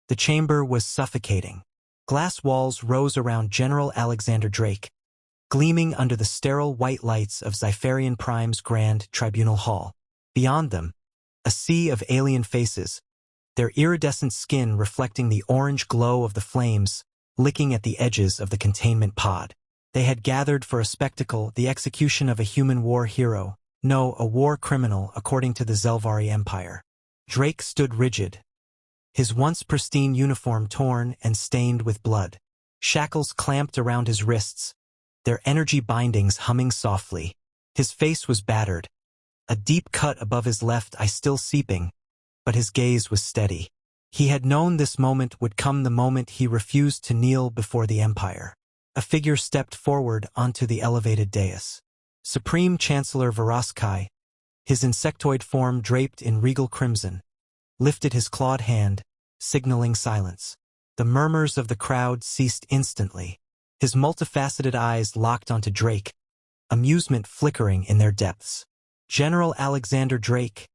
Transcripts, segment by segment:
The chamber was suffocating. Glass walls rose around General Alexander Drake, gleaming under the sterile white lights of Zypharian Prime's Grand Tribunal Hall. Beyond them, a sea of alien faces, their iridescent skin reflecting the orange glow of the flames, licking at the edges of the containment pod. They had gathered for a spectacle, the execution of a human war hero, no, a war criminal according to the Zelvari Empire. Drake stood rigid, his once pristine uniform torn and stained with blood. Shackles clamped around his wrists, their energy bindings humming softly. His face was battered, a deep cut above his left eye still seeping, but his gaze was steady. He had known this moment would come, the moment he refused to kneel before the Empire. A figure stepped forward onto the elevated dais. Supreme Chancellor Veroskai, his insectoid form draped in regal crimson, lifted his clawed hand, signaling silence. The murmurs of the crowd ceased instantly. His multifaceted eyes locked onto Drake, amusement flickering in their depths. "General Alexander Drake,"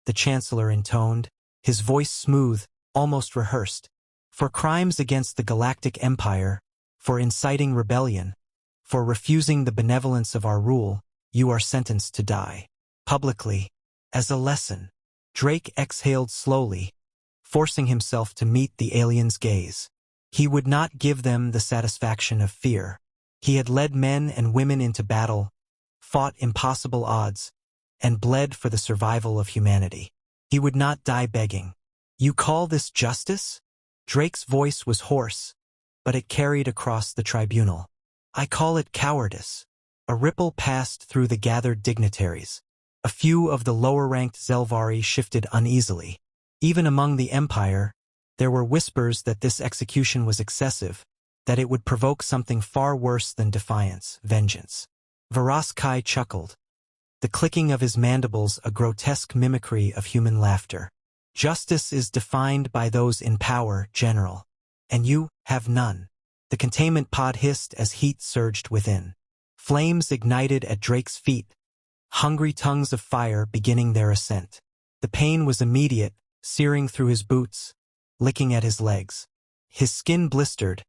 the Chancellor intoned, his voice smooth, almost rehearsed. "For crimes against the Galactic Empire, for inciting rebellion, for refusing the benevolence of our rule, you are sentenced to die. Publicly, as a lesson." Drake exhaled slowly, forcing himself to meet the aliens' gaze. He would not give them the satisfaction of fear. He had led men and women into battle, fought impossible odds, and bled for the survival of humanity. He would not die begging. "You call this justice?" Drake's voice was hoarse, but it carried across the tribunal. "I call it cowardice." A ripple passed through the gathered dignitaries. A few of the lower-ranked Zelvari shifted uneasily. Even among the Empire, there were whispers that this execution was excessive, that it would provoke something far worse than defiance, vengeance. Veroskai chuckled, the clicking of his mandibles a grotesque mimicry of human laughter. "Justice is defined by those in power, General. And you have none." The containment pod hissed as heat surged within. Flames ignited at Drake's feet, hungry tongues of fire beginning their ascent. The pain was immediate, searing through his boots, licking at his legs. His skin blistered,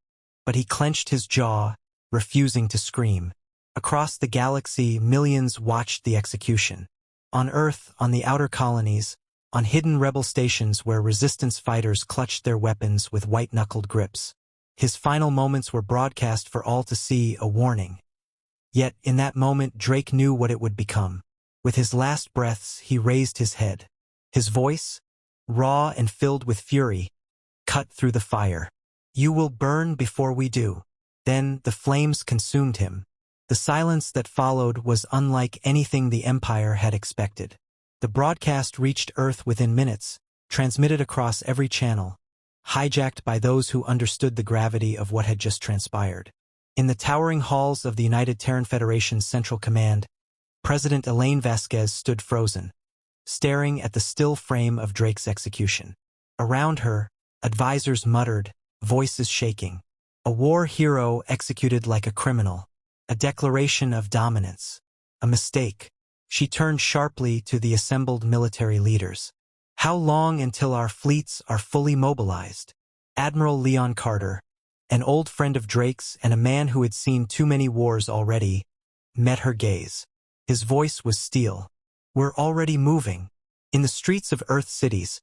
but he clenched his jaw, refusing to scream. Across the galaxy, millions watched the execution. On Earth, on the outer colonies, on hidden rebel stations where resistance fighters clutched their weapons with white-knuckled grips. His final moments were broadcast for all to see, a warning. Yet, in that moment, Drake knew what it would become. With his last breaths, he raised his head. His voice, raw and filled with fury, cut through the fire. "You will burn before we do." Then the flames consumed him. The silence that followed was unlike anything the Empire had expected. The broadcast reached Earth within minutes, transmitted across every channel, hijacked by those who understood the gravity of what had just transpired. In the towering halls of the United Terran Federation's Central Command, President Elaine Vasquez stood frozen, staring at the still frame of Drake's execution. Around her, advisors muttered, voices shaking. A war hero executed like a criminal. A declaration of dominance. A mistake. She turned sharply to the assembled military leaders. "How long until our fleets are fully mobilized?" Admiral Leon Carter, an old friend of Drake's and a man who had seen too many wars already, met her gaze. His voice was steel. "We're already moving." In the streets of Earth cities,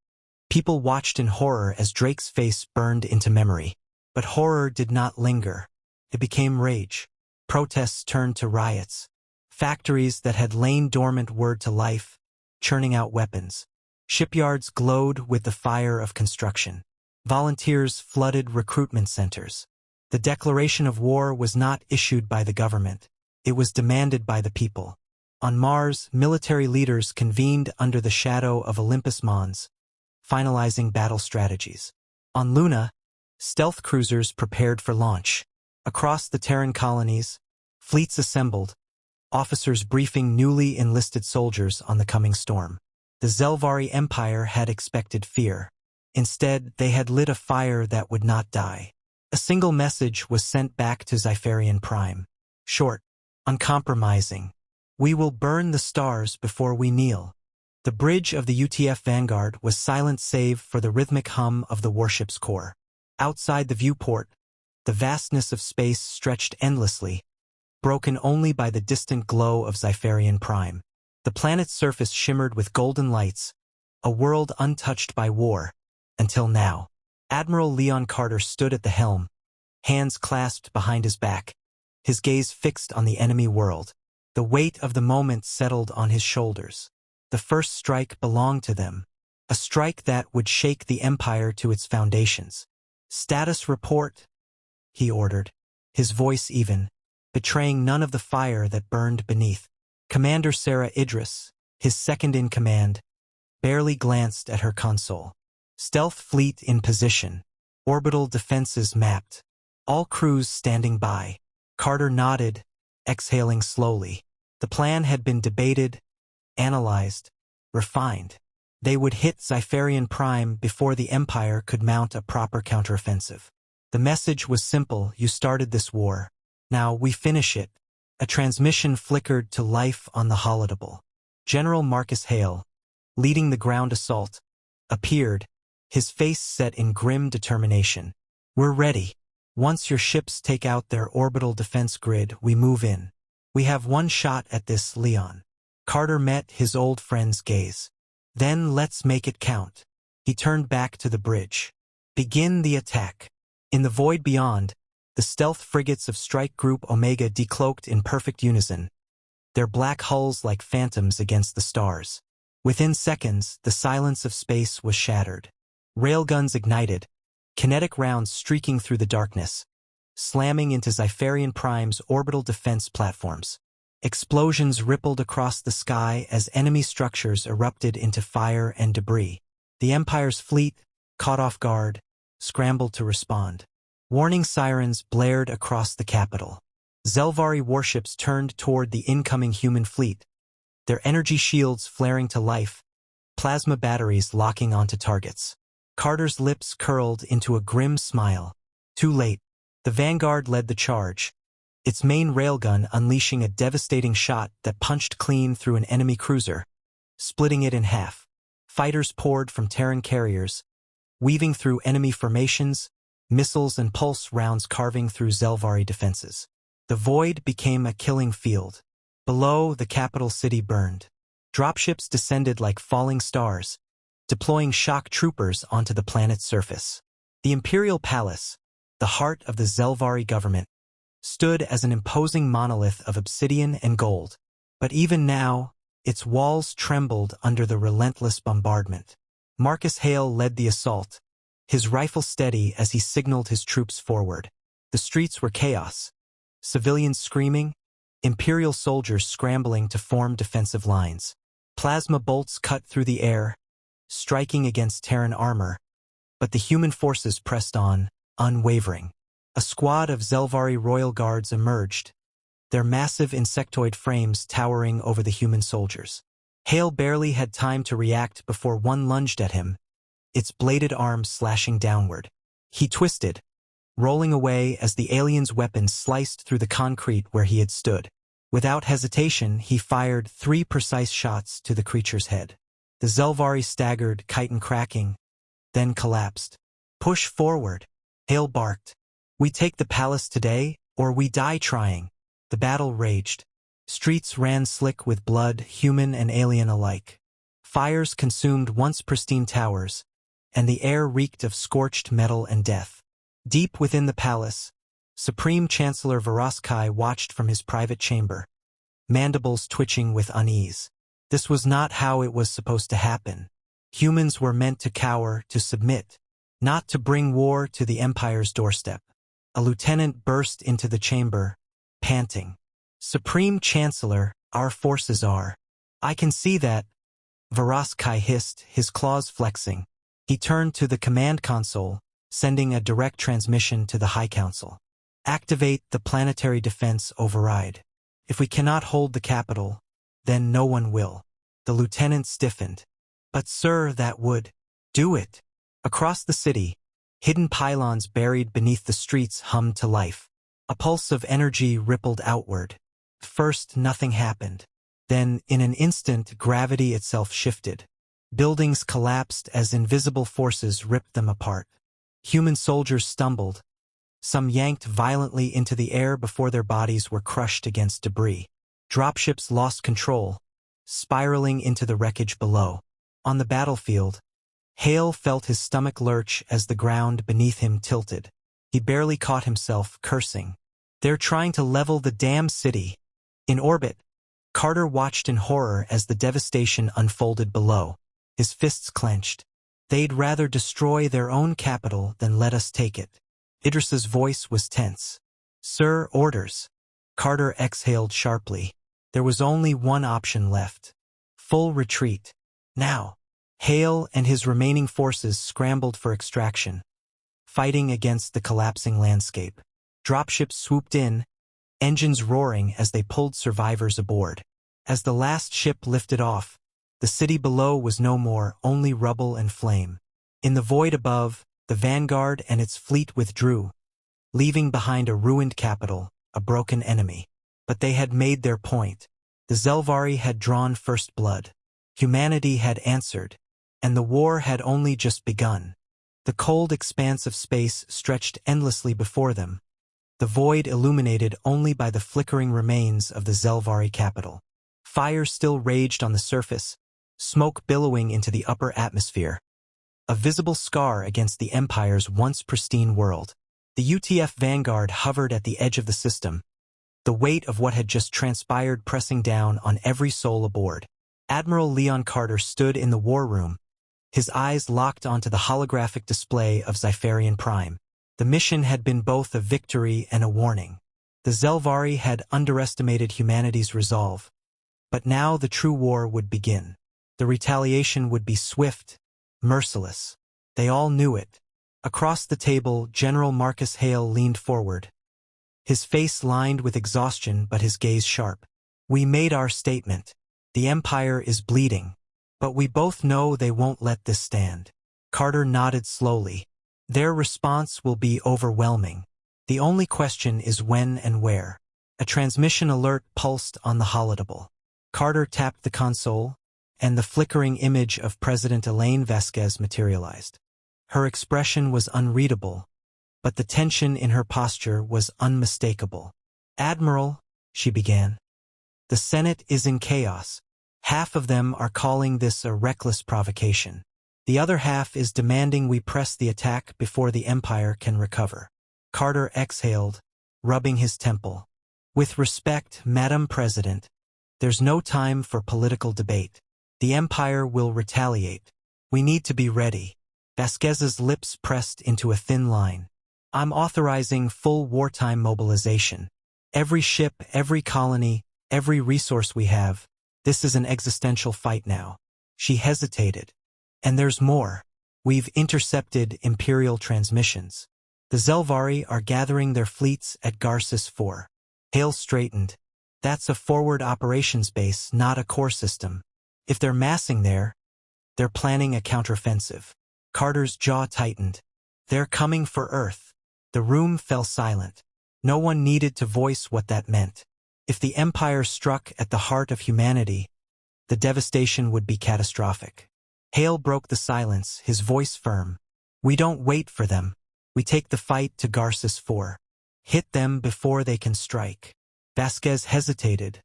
people watched in horror as Drake's face burned into memory. But horror did not linger. It became rage. Protests turned to riots. Factories that had lain dormant were to life, churning out weapons. Shipyards glowed with the fire of construction. Volunteers flooded recruitment centers. The declaration of war was not issued by the government. It was demanded by the people. On Mars, military leaders convened under the shadow of Olympus Mons, finalizing battle strategies. On Luna, stealth cruisers prepared for launch. Across the Terran colonies, fleets assembled, officers briefing newly enlisted soldiers on the coming storm. The Zelvari Empire had expected fear. Instead, they had lit a fire that would not die. A single message was sent back to Zypharian Prime. Short, uncompromising. "We will burn the stars before we kneel." The bridge of the UTF Vanguard was silent save for the rhythmic hum of the warship's core. Outside the viewport, the vastness of space stretched endlessly, broken only by the distant glow of Zypharian Prime. The planet's surface shimmered with golden lights, a world untouched by war, until now. Admiral Leon Carter stood at the helm, hands clasped behind his back, his gaze fixed on the enemy world. The weight of the moment settled on his shoulders. The first strike belonged to them, a strike that would shake the Empire to its foundations. "Status report," he ordered, his voice even, betraying none of the fire that burned beneath. Commander Sarah Idris, his second-in-command, barely glanced at her console. Stealth fleet in position, orbital defenses mapped, all crews standing by. Carter nodded, exhaling slowly. The plan had been debated, analyzed, refined. They would hit Zypharian Prime before the Empire could mount a proper counteroffensive. The message was simple: you started this war. Now we finish it. A transmission flickered to life on the holodeble. General Marcus Hale, leading the ground assault, appeared, his face set in grim determination. "We're ready. Once your ships take out their orbital defense grid, we move in. We have one shot at this, Leon." Carter met his old friend's gaze. "Then let's make it count." He turned back to the bridge. "Begin the attack." In the void beyond, the stealth frigates of Strike Group Omega decloaked in perfect unison, their black hulls like phantoms against the stars. Within seconds, the silence of space was shattered. Railguns ignited, kinetic rounds streaking through the darkness, slamming into Zypharian Prime's orbital defense platforms. Explosions rippled across the sky as enemy structures erupted into fire and debris. The Empire's fleet, caught off guard, scrambled to respond. Warning sirens blared across the capital. Zelvari warships turned toward the incoming human fleet, their energy shields flaring to life, plasma batteries locking onto targets. Carter's lips curled into a grim smile. Too late. The Vanguard led the charge, its main railgun unleashing a devastating shot that punched clean through an enemy cruiser, splitting it in half. Fighters poured from Terran carriers, weaving through enemy formations, missiles and pulse rounds carving through Zelvari defenses. The void became a killing field. Below, the capital city burned. Dropships descended like falling stars, deploying shock troopers onto the planet's surface. The Imperial Palace, the heart of the Zelvari government, stood as an imposing monolith of obsidian and gold. But even now, its walls trembled under the relentless bombardment. Marcus Hale led the assault, his rifle steady as he signaled his troops forward. The streets were chaos, civilians screaming, Imperial soldiers scrambling to form defensive lines. Plasma bolts cut through the air, striking against Terran armor, but the human forces pressed on, unwavering. A squad of Zelvari royal guards emerged, their massive insectoid frames towering over the human soldiers. Hale barely had time to react before one lunged at him, its bladed arms slashing downward. He twisted, rolling away as the alien's weapon sliced through the concrete where he had stood. Without hesitation, he fired 3 precise shots to the creature's head. The Zelvari staggered, chitin cracking, then collapsed. "Push forward," Hale barked. "We take the palace today, or we die trying." The battle raged. Streets ran slick with blood, human and alien alike. Fires consumed once pristine towers, and the air reeked of scorched metal and death. Deep within the palace, Supreme Chancellor Voroskai watched from his private chamber, mandibles twitching with unease. This was not how it was supposed to happen. Humans were meant to cower, to submit, not to bring war to the Empire's doorstep. A lieutenant burst into the chamber, panting. "Supreme Chancellor, our forces are." "I can see that," Voroskai hissed, his claws flexing. He turned to the command console, sending a direct transmission to the High Council. "Activate the planetary defense override. If we cannot hold the capital, then no one will." The lieutenant stiffened. "But sir, that would..." "Do it." Across the city, hidden pylons buried beneath the streets hummed to life. A pulse of energy rippled outward. First, nothing happened. Then, in an instant, gravity itself shifted. Buildings collapsed as invisible forces ripped them apart. Human soldiers stumbled, some yanked violently into the air before their bodies were crushed against debris. Dropships lost control, spiraling into the wreckage below. On the battlefield, Hale felt his stomach lurch as the ground beneath him tilted. He barely caught himself, cursing. "They're trying to level the damn city." In orbit, Carter watched in horror as the devastation unfolded below. His fists clenched. "They'd rather destroy their own capital than let us take it." Idris's voice was tense. "Sir, orders." Carter exhaled sharply. There was only one option left. Full retreat. Now. Hale and his remaining forces scrambled for extraction, fighting against the collapsing landscape. Dropships swooped in, engines roaring as they pulled survivors aboard. As the last ship lifted off, the city below was no more, only rubble and flame. In the void above, the Vanguard and its fleet withdrew, leaving behind a ruined capital, a broken enemy. But they had made their point. The Zelvari had drawn first blood. Humanity had answered, and the war had only just begun. The cold expanse of space stretched endlessly before them, the void illuminated only by the flickering remains of the Zelvari capital. Fire still raged on the surface, smoke billowing into the upper atmosphere, a visible scar against the Empire's once pristine world. The UTF Vanguard hovered at the edge of the system, the weight of what had just transpired pressing down on every soul aboard. Admiral Leon Carter stood in the war room, his eyes locked onto the holographic display of Zypharian Prime. The mission had been both a victory and a warning. The Zelvari had underestimated humanity's resolve, but now the true war would begin. The retaliation would be swift, merciless. They all knew it. Across the table, General Marcus Hale leaned forward, his face lined with exhaustion but his gaze sharp. "We made our statement. The Empire is bleeding, but we both know they won't let this stand." Carter nodded slowly. "Their response will be overwhelming. The only question is when and where." A transmission alert pulsed on the holodeble. Carter tapped the console, and the flickering image of President Elaine Vasquez materialized. Her expression was unreadable, but the tension in her posture was unmistakable. "Admiral," she began, "the Senate is in chaos. Half of them are calling this a reckless provocation. The other half is demanding we press the attack before the Empire can recover." Carter exhaled, rubbing his temple. "With respect, Madam President, there's no time for political debate. The Empire will retaliate. We need to be ready." Vasquez's lips pressed into a thin line. "I'm authorizing full wartime mobilization. Every ship, every colony, every resource we have. This is an existential fight now." She hesitated. "And there's more. We've intercepted Imperial transmissions. The Zelvari are gathering their fleets at Garces 4. Hale straightened. "That's a forward operations base, not a core system. If they're massing there, they're planning a counteroffensive." Carter's jaw tightened. "They're coming for Earth." The room fell silent. No one needed to voice what that meant. If the Empire struck at the heart of humanity, the devastation would be catastrophic. Hale broke the silence, his voice firm. "We don't wait for them. We take the fight to Garces 4. Hit them before they can strike." Vasquez hesitated,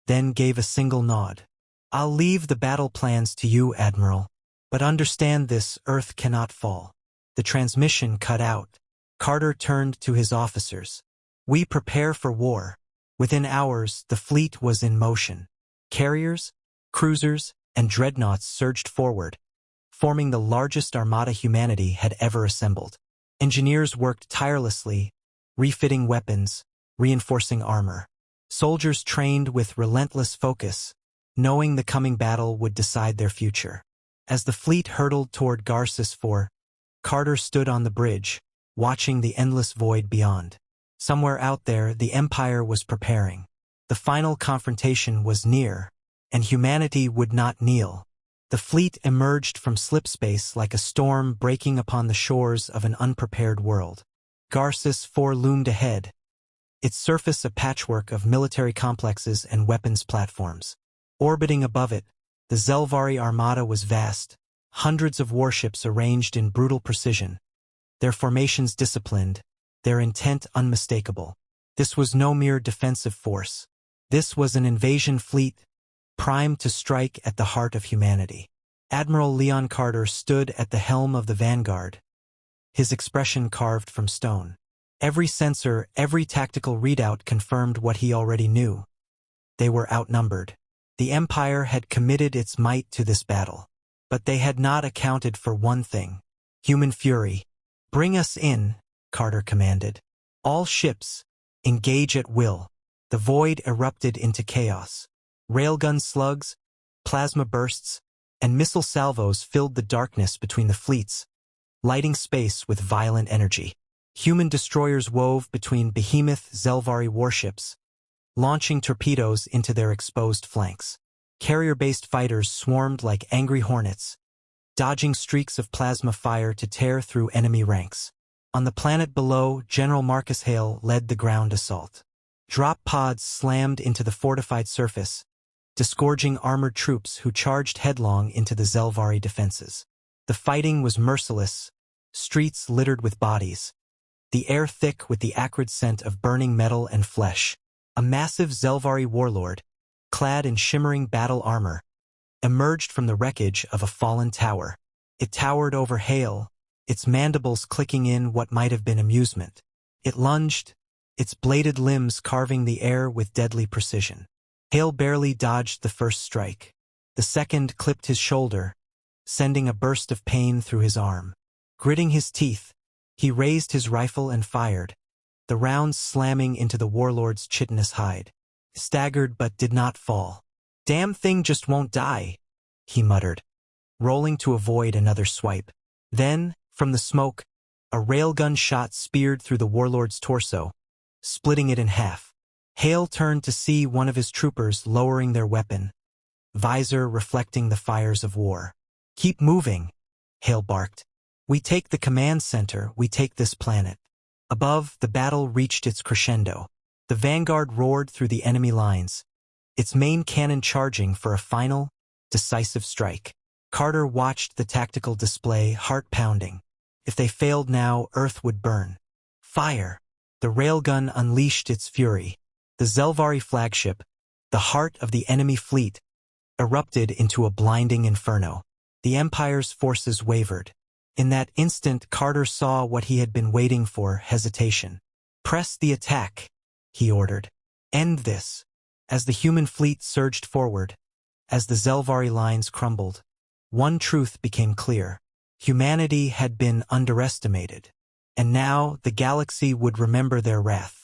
then gave a single nod. "I'll leave the battle plans to you, Admiral. But understand this, Earth cannot fall." The transmission cut out. Carter turned to his officers. "We prepare for war." Within hours, the fleet was in motion. Carriers, cruisers, and dreadnoughts surged forward, forming the largest armada humanity had ever assembled. Engineers worked tirelessly, refitting weapons, reinforcing armor. Soldiers trained with relentless focus, knowing the coming battle would decide their future. As the fleet hurtled toward Garces 4, Carter stood on the bridge, watching the endless void beyond. Somewhere out there, the Empire was preparing. The final confrontation was near, and humanity would not kneel. The fleet emerged from slipspace like a storm breaking upon the shores of an unprepared world. Garces 4 loomed ahead, its surface a patchwork of military complexes and weapons platforms. Orbiting above it, the Zelvari armada was vast, hundreds of warships arranged in brutal precision, their formations disciplined, their intent unmistakable. This was no mere defensive force. This was an invasion fleet, primed to strike at the heart of humanity. Admiral Leon Carter stood at the helm of the vanguard, his expression carved from stone. Every sensor, every tactical readout confirmed what he already knew. They were outnumbered. The Empire had committed its might to this battle. But they had not accounted for one thing: human fury. "Bring us in," Carter commanded. "All ships, engage at will." The void erupted into chaos. Railgun slugs, plasma bursts, and missile salvos filled the darkness between the fleets, lighting space with violent energy. Human destroyers wove between behemoth Zelvari warships, launching torpedoes into their exposed flanks. Carrier-based fighters swarmed like angry hornets, dodging streaks of plasma fire to tear through enemy ranks. On the planet below, General Marcus Hale led the ground assault. Drop pods slammed into the fortified surface, disgorging armored troops who charged headlong into the Zelvari defenses. The fighting was merciless, streets littered with bodies, the air thick with the acrid scent of burning metal and flesh. A massive Zelvari warlord, clad in shimmering battle armor, emerged from the wreckage of a fallen tower. It towered over Hale, its mandibles clicking in what might have been amusement. It lunged, its bladed limbs carving the air with deadly precision. Hale barely dodged the first strike. The second clipped his shoulder, sending a burst of pain through his arm. Gritting his teeth, he raised his rifle and fired, the rounds slamming into the warlord's chitinous hide. Staggered but did not fall. "Damn thing just won't die," he muttered, rolling to avoid another swipe. Then, from the smoke, a railgun shot speared through the warlord's torso, splitting it in half. Hale turned to see one of his troopers lowering their weapon, visor reflecting the fires of war. "Keep moving," Hale barked. "We take the command center, we take this planet." Above, the battle reached its crescendo. The vanguard roared through the enemy lines, its main cannon charging for a final, decisive strike. Carter watched the tactical display, heart pounding. If they failed now, Earth would burn. Fire! The railgun unleashed its fury. The Zelvari flagship, the heart of the enemy fleet, erupted into a blinding inferno. The Empire's forces wavered. In that instant, Carter saw what he had been waiting for: hesitation. "Press the attack," he ordered. "End this." As the human fleet surged forward, as the Zelvari lines crumbled, one truth became clear. Humanity had been underestimated, and now the galaxy would remember their wrath.